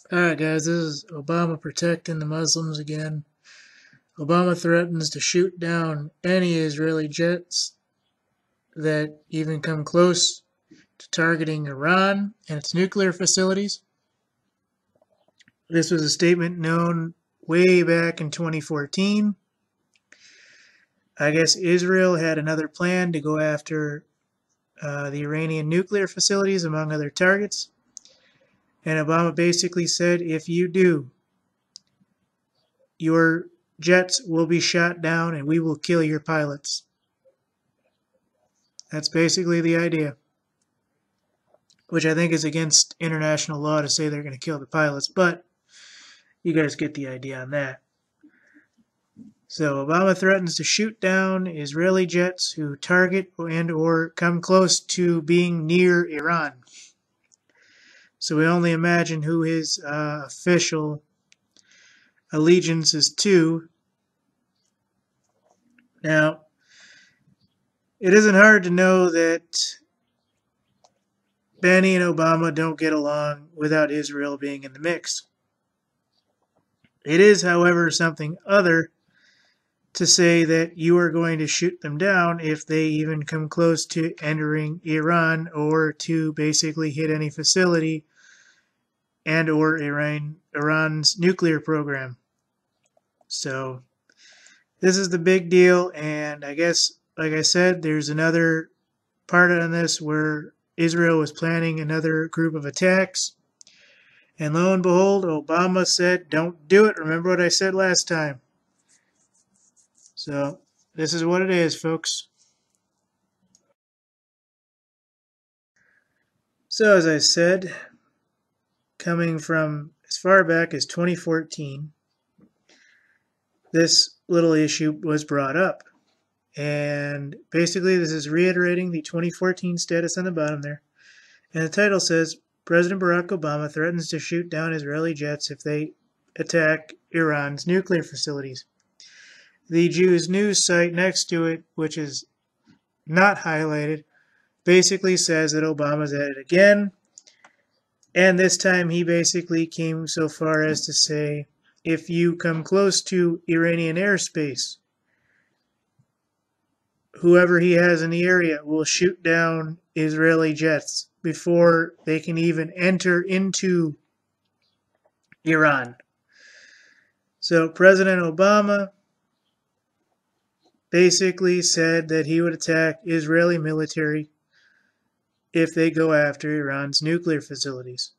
Alright guys, this is Obama protecting the Muslims again. Obama threatens to shoot down any Israeli jets that even come close to targeting Iran and its nuclear facilities. This was a statement known way back in 2014. I guess Israel had another plan to go after the Iranian nuclear facilities, among other targets. And Obama basically said, if you do, your jets will be shot down and we will kill your pilots. That's basically the idea, which I think is against international law to say they're going to kill the pilots, but you guys get the idea on that. So Obama threatens to shoot down Israeli jets who target and or come close to being near Iran. So we only imagine who his official allegiance is to. Now, it isn't hard to know that Benny and Obama don't get along without Israel being in the mix. It is, however, something other to say that you are going to shoot them down if they even come close to entering Iran or to basically hit any facility and or Iran's nuclear program. So this is the big deal, and I guess, like I said, there's another part on this where Israel was planning another group of attacks. And lo and behold, Obama said, don't do it. Remember what I said last time. So this is what it is, folks. So as I said, coming from as far back as 2014, this little issue was brought up. And basically this is reiterating the 2014 status on the bottom there. And the title says, President Barack Obama threatens to shoot down Israeli jets if they attack Iran's nuclear facilities. The Jews news site next to it, which is not highlighted, basically says that Obama's at it again. And this time he basically came so far as to say, if you come close to Iranian airspace, whoever he has in the area will shoot down Israeli jets before they can even enter into Iran. So President Obama basically said that he would attack Israeli military if they go after Iran's nuclear facilities.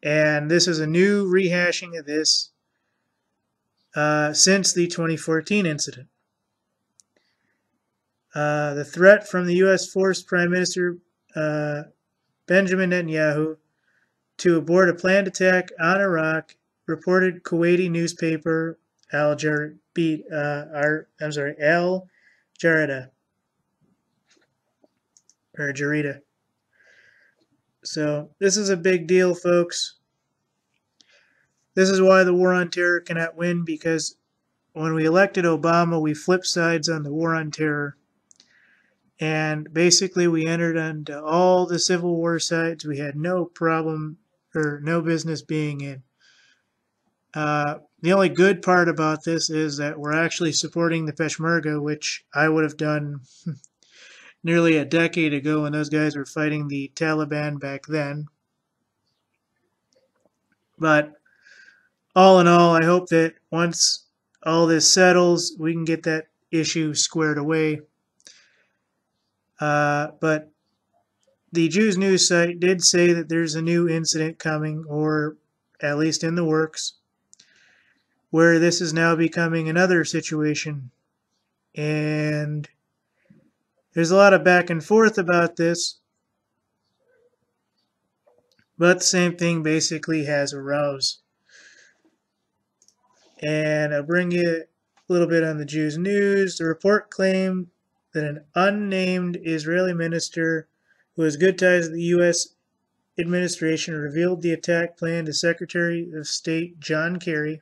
And this is a new rehashing of this since the 2014 incident. The threat from the U.S. forced Prime Minister Benjamin Netanyahu to abort a planned attack on Iraq, reported Kuwaiti newspaper Al Jarida. So this is a big deal, folks. This is why the war on terror cannot win, because when we elected Obama, we flipped sides on the war on terror. And basically we entered into all the Civil War sides we had no problem or no business being in. The only good part about this is that we're actually supporting the Peshmerga, which I would have done nearly a decade ago when those guys were fighting the Taliban back then. But all in all, I hope that once all this settles, we can get that issue squared away. But the Jews news site did say that there's a new incident coming, or at least in the works, where this is now becoming another situation. And there's a lot of back and forth about this, but the same thing basically has arose. And I'll bring you a little bit on the Jews news. The report claimed that an unnamed Israeli minister who has good ties to the U.S. administration revealed the attack plan to Secretary of State John Kerry,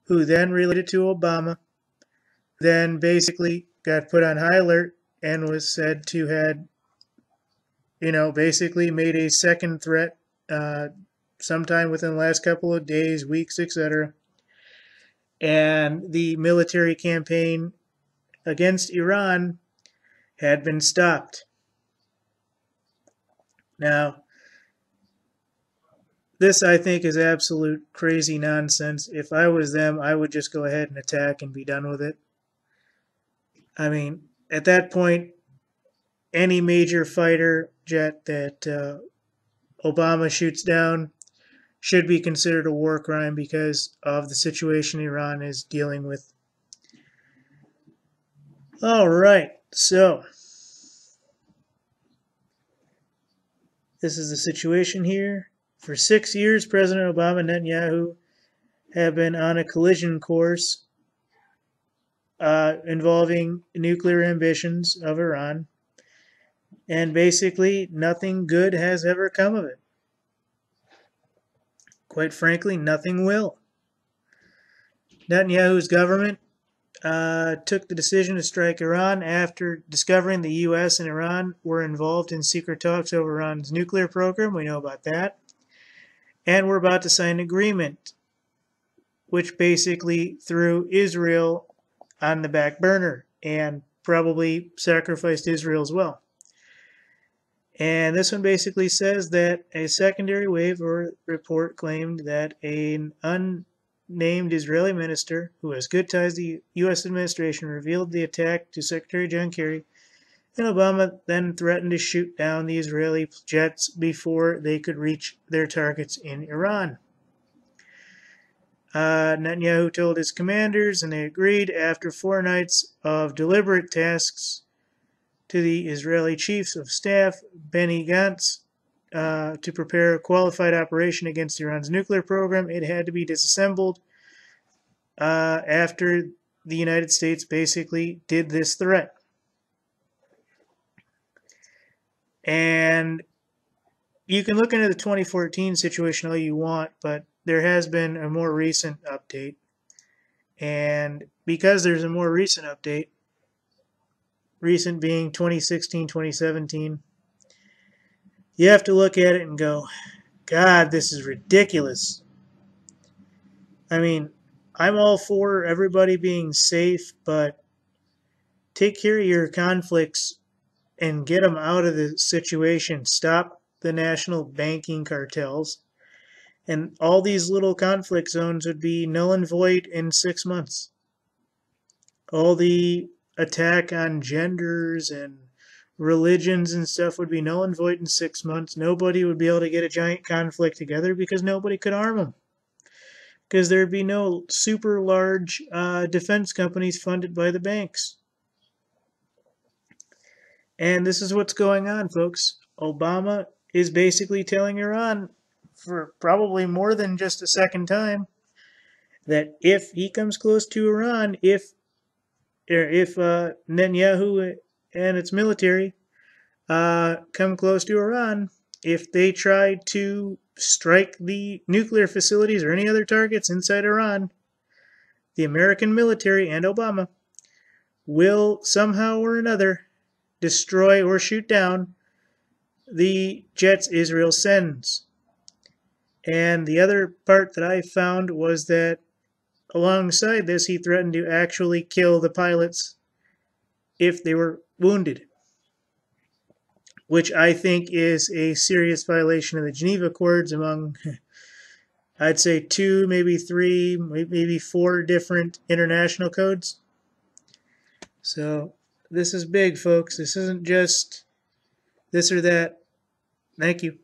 who then related to Obama, then basically got put on high alert and was said to had, basically made a second threat sometime within the last couple of days, weeks, etc. And the military campaign against Iran had been stopped. Now, this, I think, is absolute crazy nonsense. If I was them, I would just go ahead and attack and be done with it. I mean, at that point, any major fighter jet that Obama shoots down should be considered a war crime because of the situation Iran is dealing with. All right, so this is the situation here. For 6 years, President Obama and Netanyahu have been on a collision course involving nuclear ambitions of Iran, and basically nothing good has ever come of it. Quite frankly, nothing will. Netanyahu's government took the decision to strike Iran after discovering the U.S. and Iran were involved in secret talks over Iran's nuclear program. We know about that. And we're about to sign an agreement, which basically threw Israel on the back burner and probably sacrificed Israel as well. And this one basically says that a secondary wave or report claimed that an unnamed Israeli minister who has good ties to the U.S. administration revealed the attack to Secretary John Kerry, and Obama then threatened to shoot down the Israeli jets before they could reach their targets in Iran. Netanyahu told his commanders, and they agreed after 4 nights of deliberate tasks to the Israeli chiefs of staff, Benny Gantz, to prepare a qualified operation against Iran's nuclear program. It had to be disassembled after the United States basically did this threat. And you can look into the 2014 situation all you want, but there has been a more recent update. And because there's a more recent update, recent being 2016, 2017, you have to look at it and go, God, this is ridiculous. I mean, I'm all for everybody being safe, but take care of your conflicts and get them out of the situation. Stop the national banking cartels. And all these little conflict zones would be null and void in 6 months. All the attack on genders and religions and stuff would be null and void in 6 months. Nobody would be able to get a giant conflict together because nobody could arm them. Because there would be no super large defense companies funded by the banks. And this is what's going on, folks. Obama is basically telling Iran, for probably more than just a second time, that if he comes close to Iran, if Netanyahu and its military come close to Iran, if they try to strike the nuclear facilities or any other targets inside Iran, the American military and Obama will somehow or another destroy or shoot down the jets Israel sends. And the other part that I found was that alongside this, he threatened to actually kill the pilots if they were wounded, which I think is a serious violation of the Geneva Accords among, I'd say 2, maybe 3, maybe 4 different international codes. So this is big, folks. This isn't just this or that. Thank you.